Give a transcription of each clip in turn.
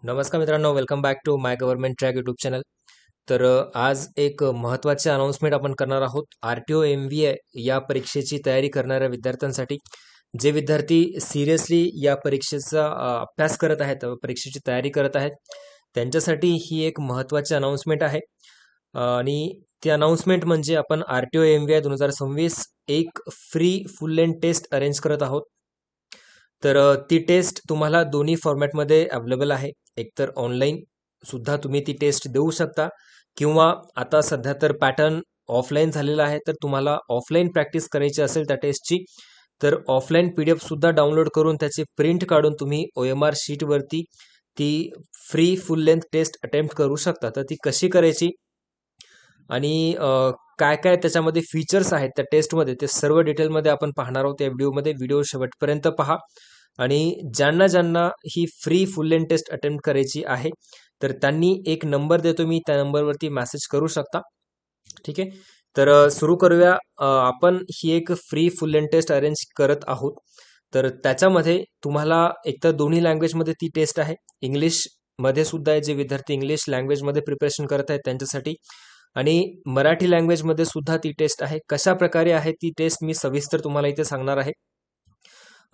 नमस्कार मित्रांनो, welcome back to my government track YouTube channel. आज एक महत्त्वाचे अनाउन्समेंट आपण करणार आहोत. RTO MVA या परीक्षेची तयारी करणाऱ्या विद्यार्थ्यांसाठी, जे विद्यार्थी सिरियसली या परीक्षेचा अभ्यास करत आहेत, परीक्षेची तयारी करत आहेत, त्यांच्यासाठी ही एक महत्त्वाची अनाउन्समेंट आहे. आणि ती अनाउन्समेंट म्हणजे आपण RTO MVA 2026 एक free full length test arrange करत आहोत. तर ती टेस्ट तुम्हाला दोन्ही फॉर्मॅटमध्ये अवेलेबल आहे. एकतर ऑनलाईन सुद्धा तुम्ही ती टेस्ट देऊ शकता, किंवा आता सध्या तर पॅटर्न ऑफलाईन झालेला आहे, तर तुम्हाला ऑफलाईन प्रॅक्टिस करायची असेल त्या टेस्टची, तर ऑफलाईन PDF सुद्धा डाउनलोड करून त्याची प्रिंट काढून तुम्ही OMR शीटवरती ती free full length test attempt करू शकता. तर ती कशी करायची आणि काय काय त्याच्यामध्ये फीचर्स आहेत त्या टेस्टमध्ये, ते सर्व डिटेलमध्ये आपण पाहणार आहोत या व्हिडिओमध्ये. व्हिडिओ शेवटपर्यंत पहा. आणि ज्यांना ज्यांना ही free full length test attempt करायची आहे, तर त्यांनी एक नंबर देतो मी, त्या नंबरवरती मेसेज करू शकता. ठीक आहे, तर सुरू करूया. आपण ही एक free full length test arrange करत आहोत. तर त्याच्यामध्ये तुम्हाला एकतर दोन्ही लँग्वेजमध्ये ती टेस्ट आहे. इंग्लिशमध्ये सुद्धा आहे, जे विद्यार्थी इंग्लिश लँग्वेजमध्ये प्रिपरेशन करत आहेत त्यांच्यासाठी, आणि मराठी लँग्वेजमध्ये सुद्धा ती टेस्ट आहे. कशा प्रकारे आहे ती टेस्ट मी सविस्तर तुम्हाला इथे सांगणार आहे.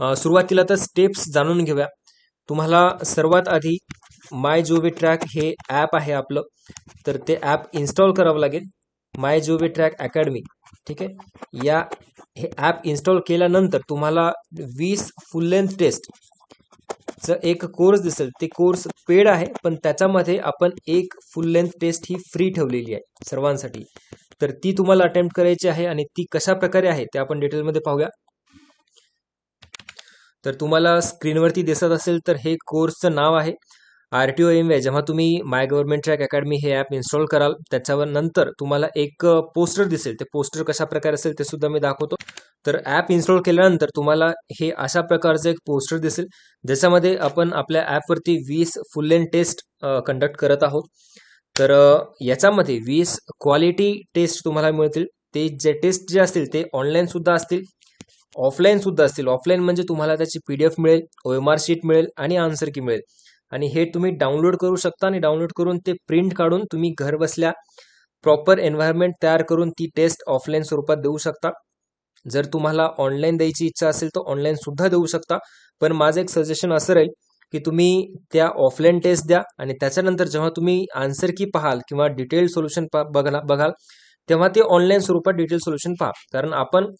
सुरुवातीला तर स्टेप्स जाणून घेऊया. तुम्हाला सर्वात आधी माय ट्रॅक हे ॲप आहे आपलं, तर ते ॲप इन्स्टॉल करावं लागेल. माय ट्रॅक अकॅडमी. ठीक आहे, हे ॲप इन्स्टॉल केल्यानंतर तुम्हाला 20 फुल लेंथ टेस्टचं एक कोर्स दिसेल. ते कोर्स पेड आहे, पण त्याच्यामध्ये आपण एक फुल लेंथ टेस्ट ही फ्री ठेवलेली आहे सर्वांसाठी. तर ती तुम्हाला अटेम्प्ट करायची आहे, आणि ती कशा प्रकारे आहे ते आपण डिटेलमध्ये पाहूया. तर तुम्हाला स्क्रीनवरती दिसत असेल, तर हे कोर्सचं नाव आहे RTO MVA. जेव्हा तुम्ही माय गव्हर्नमेंट ट्रॅक अकॅडमी हे ॲप इन्स्टॉल कराल, त्याच्यावर नंतर तुम्हाला एक पोस्टर दिसेल. ते पोस्टर कशा प्रकारे असेल ते सुद्धा मी दाखवतो. तर ॲप इन्स्टॉल केल्यानंतर तुम्हाला हे अशा प्रकारचं एक पोस्टर दिसेल, ज्याच्यामध्ये आपण आपल्या ॲपवरती 20 फुल लेंथ टेस्ट कंडक्ट करत आहोत. तर याच्यामध्ये 20 क्वालिटी टेस्ट तुम्हाला मिळतील. ते जे टेस्ट जे असतील ते ऑनलाईन सुद्धा असतील, ऑफलाईन सुद्धा असतील. ऑफलाईन म्हणजे तुम्हाला त्याची PDF मिळेल, OMR शीट मिळेल आणि आन्सर की मिळेल. आणि हे तुम्ही डाउनलोड करू शकता, आणि डाउनलोड करून ते प्रिंट काढून तुम्ही घर बसल्या प्रॉपर एन्व्हायरमेंट तयार करून ती टेस्ट ऑफलाईन स्वरूपात देऊ शकता. जर तुम्हाला ऑनलाईन द्यायची इच्छा असेल तर ऑनलाईन सुद्धा देऊ शकता. पण माझं एक सजेशन असं राहील की तुम्ही त्या ऑफलाईन टेस्ट द्या, आणि त्याच्यानंतर जेव्हा तुम्ही आन्सर की पाहाल किंवा डिटेल सोल्युशन बघाल, तेव्हा ते ऑनलाईन स्वरूपात डिटेल सोल्युशन पहा. कारण आपण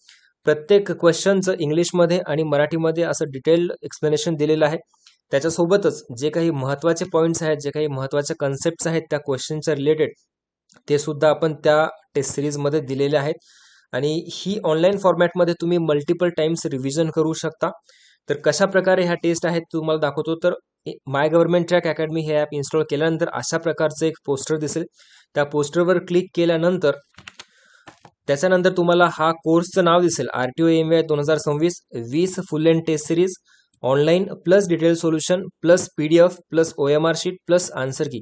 प्रत्येक क्वेश्चनचं इंग्लिशमध्ये आणि मराठीमध्ये असं डिटेल एक्सप्लेनेशन दिलेलं आहे. त्याच्यासोबतच जे काही महत्त्वाचे पॉईंट्स आहेत, जे काही महत्त्वाचे कन्सेप्ट्स आहेत त्या क्वेश्चनच्या रिलेटेड, ते सुद्धा आपण त्या टेस्ट सिरीजमध्ये दिलेले आहेत. आणि ही ऑनलाईन फॉर्मॅटमध्ये तुम्ही मल्टिपल टाइम्स रिव्हिजन करू शकता. तर कशा प्रकारे ह्या टेस्ट आहेत तुम्हाला दाखवतो. तर माय गव्हर्नमेंट ट्रॅक अकॅडमी हे ॲप इन्स्टॉल केल्यानंतर अशा प्रकारचं एक पोस्टर दिसेल. त्या पोस्टरवर क्लिक केल्यानंतर त्याच्यानंतर तुम्हाला हा कोर्सचं नाव दिसेल, RTO MVA 2026 20 full length test series online plus detail solution plus PDF plus OMR sheet plus answer key.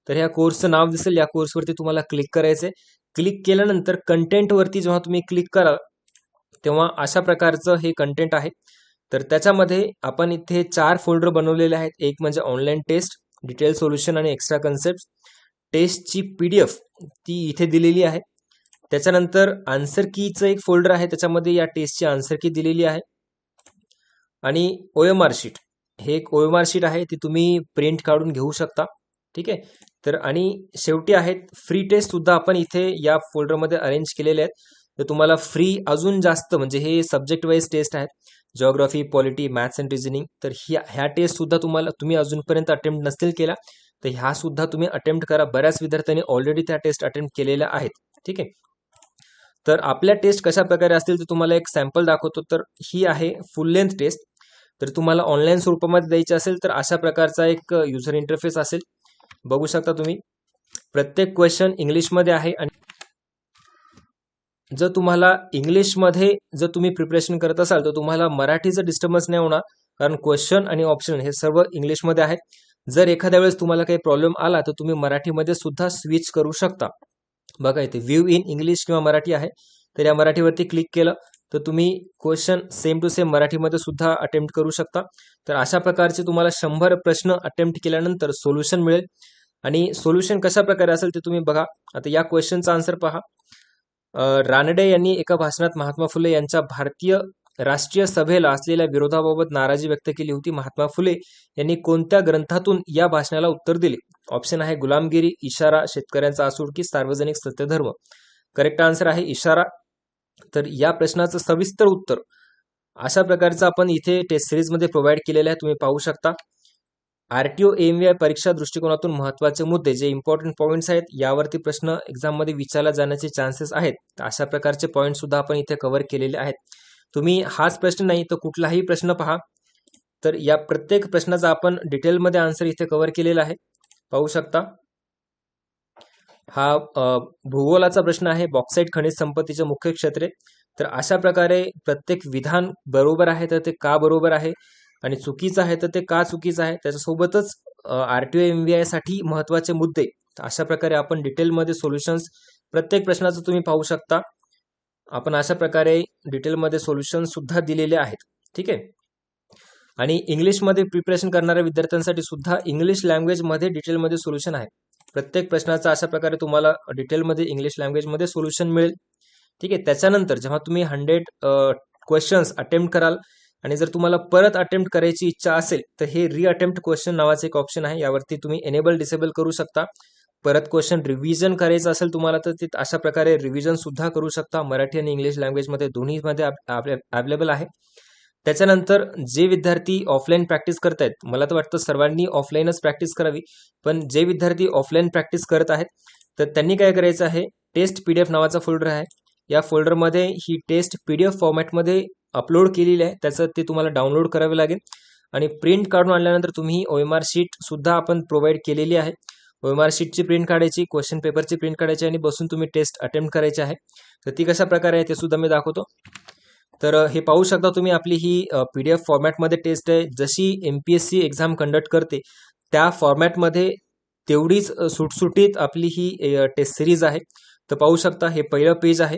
तर ह्या कोर्सचं नाव दिसेल. या कोर्सवरती तुम्हाला क्लिक करायचं. क्लिक केल्यानंतर कंटेंटवरती जेव्हा तुम्ही क्लिक कराल, तेव्हा अशा प्रकारचं हे कंटेंट आहे. तर त्याच्यामध्ये आपण इथे 4 फोल्डर बनवलेले आहेत. एक म्हणजे ऑनलाईन टेस्ट, डिटेल सोल्युशन आणि एक्स्ट्रा कन्सेप्ट. टेस्टची PDF ती इथे दिलेली आहे. त्याच्यानंतर आन्सर कीचं एक फोल्डर आहे, त्याच्यामध्ये या टेस्टची आन्सर की दिलेली आहे. आणि OMR शीट, हे एक OMR शीट आहे, ती तुम्ही प्रिंट काढून घेऊ शकता. ठीक आहे, तर आणि शेवटी आहेत फ्री टेस्ट सुद्धा आपण इथे या फोल्डरमध्ये अरेंज केलेले आहेत. तर तुम्हाला फ्री अजून जास्त, म्हणजे हे सब्जेक्ट वाईज टेस्ट आहेत, geography, polity, maths and reasoning. तर ह्या टेस्ट सुद्धा तुम्ही अजूनपर्यंत अटेम्प्ट नसतील केला, तर ह्या सुद्धा तुम्ही अटेम्प्ट करा. बऱ्याच विद्यार्थ्यांनी ऑलरेडी त्या टेस्ट अटेम्प्ट केलेल्या आहेत. ठीक आहे, तर आपल्या टेस्ट कशा प्रकारे असतील तर तुम्हाला एक सॅम्पल दाखवतो. तर ही आहे फुल लेंथ टेस्ट. तर तुम्हाला ऑनलाईन स्वरूपामध्ये द्यायची असेल तर अशा प्रकारचा एक युजर इंटरफेस असेल. बघू शकता तुम्ही, प्रत्येक क्वेश्चन इंग्लिशमध्ये आहे. आणि जर तुम्हाला इंग्लिशमध्ये जर तुम्ही प्रिपरेशन करत असाल तर तुम्हाला मराठीचं डिस्टर्बन्स नाही होणार, कारण क्वेश्चन आणि ऑप्शन हे सर्व इंग्लिशमध्ये आहेत. जर एखाद्या वेळेस तुम्हाला काही प्रॉब्लेम आला तर तुम्ही मराठीमध्ये सुद्धा स्विच करू शकता. बघा इथे व्ह्यू इन इंग्लिश किंवा मराठी आहे. तर या मराठीवरती क्लिक केलं तर तुम्ही क्वेश्चन सेम टू सेम मराठीमध्ये सुद्धा अटेम्प्ट करू शकता. तर अशा प्रकारचे तुम्हाला 100 प्रश्न अटेम्प्ट केल्यानंतर सोल्युशन मिळेल. आणि सोल्युशन कशा प्रकारे असेल ते तुम्ही बघा. आता या क्वेश्चनचा आन्सर पहा. रानडे यांनी एका भाषणात महात्मा फुले यांच्या भारतीय राष्ट्रीय सभेला असलेल्या विरोधाबाबत नाराजी व्यक्त केली होती. महात्मा फुले यांनी कोणत्या ग्रंथातून या भाषणाला उत्तर दिले? ऑप्शन आहे गुलामगिरी, इशारा, शेतकऱ्यांचा आसूड की सार्वजनिक सत्यधर्म. करेक्ट आन्सर आहे इशारा. तर या प्रश्नाचं सविस्तर उत्तर अशा प्रकारचं आपण इथे टेस्ट सिरीजमध्ये प्रोव्हाइड केलेलं आहे, तुम्ही पाहू शकता. आरटीओ एएमव्हीआय परीक्षा दृष्टिकोनातून महत्त्वाचे मुद्दे, जे इम्पॉर्टंट पॉईंट्स आहेत, यावरती प्रश्न एक्झाममध्ये विचारला जाण्याचे चान्सेस आहेत. तर अशा प्रकारचे पॉईंट सुद्धा आपण इथे कव्हर केलेले आहेत. तुम्ही हाच प्रश्न नाही तर कुठलाही प्रश्न पहा, तर या प्रत्येक प्रश्नाचा आपण डिटेलमध्ये आन्सर इथे कव्हर केलेला आहे, पाहू शकता. हा भूगोलाचा प्रश्न आहे. बॉक्साईट खनिज संपत्तीचे मुख्य क्षेत्रे. तर अशा प्रकारे प्रत्येक विधान बरोबर आहे तर ते का बरोबर आहे, आणि चुकीचं आहे तर ते का चुकीचं आहे. त्याच्यासोबतच आरटीओ एमव्हीआय साठी महत्त्वाचे मुद्दे. अशा प्रकारे आपण डिटेलमध्ये सोल्युशन्स प्रत्येक प्रश्नाचं तुम्ही पाहू शकता. आपण अशा प्रकारे डिटेलमध्ये सोल्युशन सुद्धा दिलेले आहेत. ठीक आहे. आणि इंग्लिशमध्ये प्रिपरेशन करणाऱ्या विद्यार्थ्यांसाठी सुद्धा इंग्लिश लँग्वेजमध्ये डिटेलमध्ये सोल्युशन आहे. प्रत्येक प्रश्नाचा अशा प्रकारे तुम्हाला डिटेलमध्ये इंग्लिश लँग्वेजमध्ये सोल्युशन मिळेल. ठीक आहे. त्याच्यानंतर जेव्हा तुम्ही 100 क्वेश्चन्स अटेम्प्ट कराल आणि जर तुम्हाला परत अटेम्प्ट करायची इच्छा असेल तर हे रिअटेम्प्ट क्वेश्चन नावाचं एक ऑप्शन आहे. यावरती तुम्ही एनेबल डिसेबल करू शकता. परत क्वेश्चन रिव्हिजन करायचं असेल तुम्हाला तर ते अशा प्रकारे रिव्हिजन सुद्धा करू शकता. मराठी आणि इंग्लिश लँग्वेजमध्ये दोन्हीमध्ये अवेलेबल आहे. त्याच्यानंतर जे विद्यार्थी ऑफलाईन प्रॅक्टिस करतायत, मला तर वाटतं सर्वांनी ऑफलाईनच प्रॅक्टिस करावी, पण जे विद्यार्थी ऑफलाईन प्रॅक्टिस करत आहेत तर त्यांनी काय करायचं आहे, टेस्ट पीडीएफ नावाचा फोल्डर आहे. या फोल्डरमध्ये ही टेस्ट पीडीएफ फॉर्मॅटमध्ये अपलोड केलेली आहे. त्याचं ते तुम्हाला डाउनलोड करावे लागेल आणि प्रिंट काढून आणल्यानंतर तुम्ही ओएमआर शीट सुद्धा आपण प्रोव्हाइड केलेली आहे. ओएमआर शीटची प्रिंट काढायची, क्वेश्चन पेपरची प्रिंट काढायची आणि बसून तुम्ही टेस्ट अटेम्प्ट करायची आहे. तर ती कशा प्रकारे आहे ते सुद्धा मी दाखवतो. तर हे पाहू शकता तुम्ही, आपली ही पीडीएफ फॉर्मॅटमध्ये टेस्ट आहे. जशी एमपीएससी एक्झाम कंडक्ट करते त्या फॉर्मॅटमध्ये तेवढीच सुटसुटीत आपली ही टेस्ट सिरीज आहे. तर पाहू शकता हे पहिलं पेज आहे.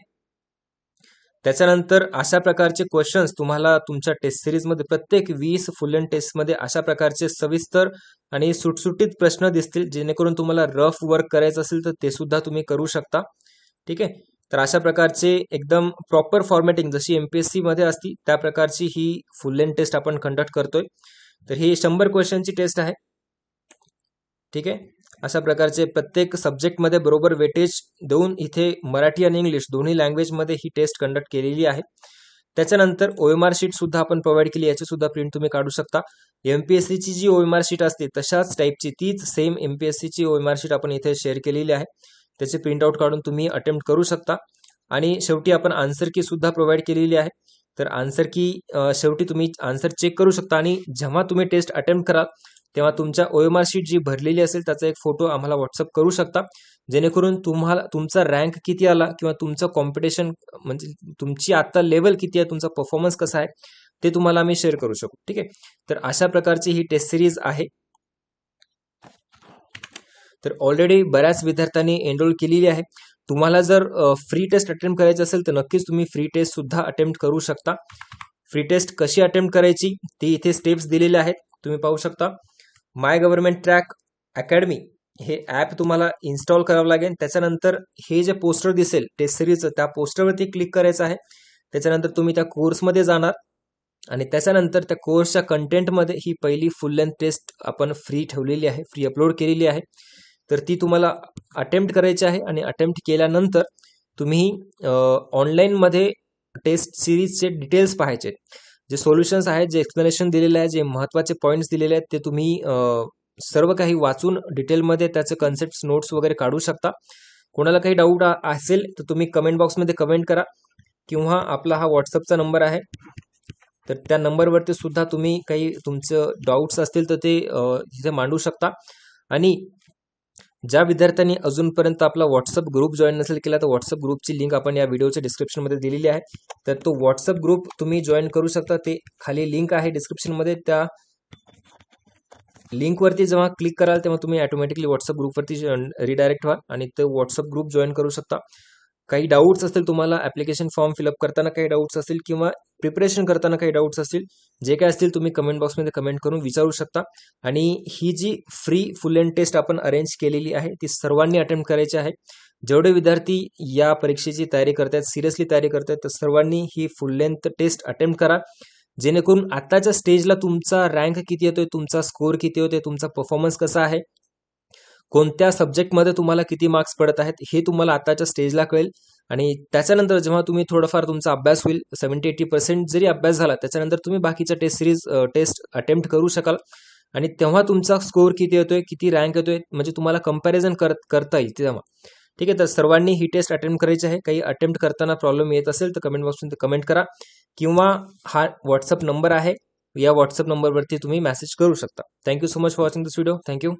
त्याच्यानंतर अशा प्रकारचे क्वेश्चन्स तुम्हाला तुमच्या टेस्ट सिरीजमध्ये प्रत्येक 20 फुल लेंथ टेस्टमध्ये अशा प्रकारचे सविस्तर आणि सुटसुटीत प्रश्न दिसतील, जेणेकरून तुम्हाला रफ वर्क करायचं असेल तर ते सुद्धा तुम्ही करू शकता. ठीक आहे. तर अशा प्रकारचे एकदम प्रॉपर फॉर्मॅटिंग जशी एमपीएससी मध्ये असती त्या प्रकारची ही फुल लेंथ टेस्ट आपण कंडक्ट करतोय. तर ही 100 क्वेश्चनची टेस्ट आहे. ठीक आहे. अशा प्रकारचे प्रत्येक सब्जेक्टमध्ये बरोबर वेटेज देऊन इथे मराठी आणि इंग्लिश दोन्ही लँग्वेजमध्ये ही टेस्ट कंडक्ट केलेली आहे. त्याच्यानंतर ओएमआर शीट सुद्धा आपण प्रोव्हाइड केली, याची सुद्धा प्रिंट तुम्ही काढू शकता. एमपीएससीची जी ओएमआर शीट असते तशाच टाईपची तीच सेम एमपीएससीची ओएमआर शीट आपण इथे शेअर केलेली आहे. त्याचे प्रिंटआउट काढून तुम्ही अटेम्प्ट करू शकता. आणि शेवटी आपण आन्सर की सुद्धा प्रोव्हाइड केलेली आहे. तर आन्सर की शेवटी तुम्ही आन्सर चेक करू शकता आणि जेव्हा तुम्ही टेस्ट अटेम्प्ट कराल तेव्हा तुमच्या ओएमआर शीट जी भरलेली असेल त्याचा एक फोटो आम्हाला व्हॉट्सअप करू शकता, जेणेकरून तुम्हाला तुमचा रँक किती आला किंवा तुमचं कॉम्पिटिशन म्हणजे तुमची आता लेवल किती आहे, तुमचा परफॉर्मन्स कसा आहे ते तुम्हाला आम्ही शेअर करू शकू. ठीक आहे. तर अशा प्रकारची ही टेस्ट सिरीज आहे. तर ऑलरेडी बऱ्याच विद्यार्थ्यांनी एनरोल केलेली आहे. तुम्हाला जर फ्री टेस्ट अटेम्प्ट करायची असेल तर नक्कीच तुम्ही फ्री टेस्ट सुद्धा अटेम्प्ट करू शकता. फ्री टेस्ट कशी अटेम्प्ट करायची ते इथे स्टेप्स दिलेले आहेत, तुम्ही पाहू शकता. माय गव्हर्नमेंट ट्रॅक अकॅडमी हे ॲप तुम्हाला इन्स्टॉल करावं लागेल. त्याच्यानंतर हे जे पोस्टर दिसेल टेस्ट सिरीजचं त्या पोस्टरवरती क्लिक करायचं आहे. त्याच्यानंतर तुम्ही त्या कोर्समध्ये जाणार आणि त्याच्यानंतर त्या कोर्सच्या कंटेंटमध्ये ही पहिली फुल लेंथ टेस्ट आपण फ्री ठेवलेली आहे, फ्री अपलोड केलेली आहे. तर ती तुम्हाला अटेम्प्ट करायची आहे आणि अटेम्प्ट केल्यानंतर तुम्ही ऑनलाईनमध्ये टेस्ट सिरीजचे डिटेल्स पाहायचे, जे सोल्युशन्स आहेत, जे एक्सप्लेनेशन दिलेले आहे, जे महत्त्वाचे पॉईंट्स दिलेले आहेत ते तुम्ही सर्व काही वाचून डिटेलमध्ये त्याचे कन्सेप्ट नोट्स वगैरे काढू शकता. कोणाला काही डाऊट असेल तर तुम्ही कमेंट बॉक्समध्ये कमेंट करा किंवा आपला हा व्हॉट्सअपचा नंबर आहे तर त्या नंबरवरती सुद्धा तुम्ही काही तुमचं डाऊट्स असतील तर ते तिथे मांडू शकता. आणि ज्या विद्यार्थ्यांनी अजूनपर्यंत आपला व्हॉट्सअप ग्रुप जॉईन नसेल केला तर व्हॉट्सअप ग्रुपची लिंक आपण या व्हिडिओच्या डिस्क्रिप्शनमध्ये दिलेली आहे. तर तो व्हॉट्सअप ग्रुप तुम्ही जॉईन करू शकता. ते खाली लिंक आहे डिस्क्रिप्शनमध्ये, त्या लिंकवरती जेव्हा क्लिक कराल तेव्हा तुम्ही ऑटोमॅटिकली व्हॉट्सअप ग्रुपवरती रिडायरेक्ट व्हाल आणि तो व्हॉट्सअप ग्रुप जॉईन करू शकता. काही डाऊट्स असतील तुम्हाला ॲप्लिकेशन फॉर्म फिलअप करताना काही डाऊट्स असतील किंवा प्रिपरेशन करताना काही डाऊट्स असतील, जे काय असतील तुम्ही कमेंट बॉक्समध्ये कमेंट करून विचारू शकता. आणि ही जी फ्री फुल अँड टेस्ट आपण अरेंज केलेली आहे ती सर्वांनी अटेम्प्ट करायची आहे. जेवढे विद्यार्थी या परीक्षेची तयारी करतायत, सिरियसली तयारी करतायत, तर सर्वांनी ही फुल लेंथ टेस्ट अटेम्प्ट करा. जेणेकरून आताच्या स्टेजला तुमचा रँक किती येतोय, तुमचा स्कोर किती होतोय, तुमचा परफॉर्मन्स कसा आहे, कोणत्या सब्जेक्टमध्ये तुम्हाला किती मार्क्स पडत आहेत, हे तुम्हाला आताच्या स्टेजला कळेल. आणि त्याच्यानंतर जेव्हा तुम्ही थोडंफार तुमचा अभ्यास होईल, 70-80% जरी अभ्यास झाला, त्याच्यानंतर तुम्ही बाकीच्या टेस्ट अटेम्प्ट करू शकाल. आणि तेव्हा तुमचा स्कोर किती येतोय, किती रँक येतोय, म्हणजे तुम्हाला कंपॅरिझन करता येईल तेव्हा. ठीक आहे, तर सर्वांनी ही टेस्ट अटेम्प्ट करायची आहे. काही अटेम्प्ट करताना प्रॉब्लेम येत असेल तर कमेंट बॉक्समध्ये कमेंट करा, किंवा हा व्हॉट्सअप नंबर आहे, या व्हॉट्सअप नंबरवरती तुम्ही मेसेज करू शकता. Thank you so much for watching this video. Thank you.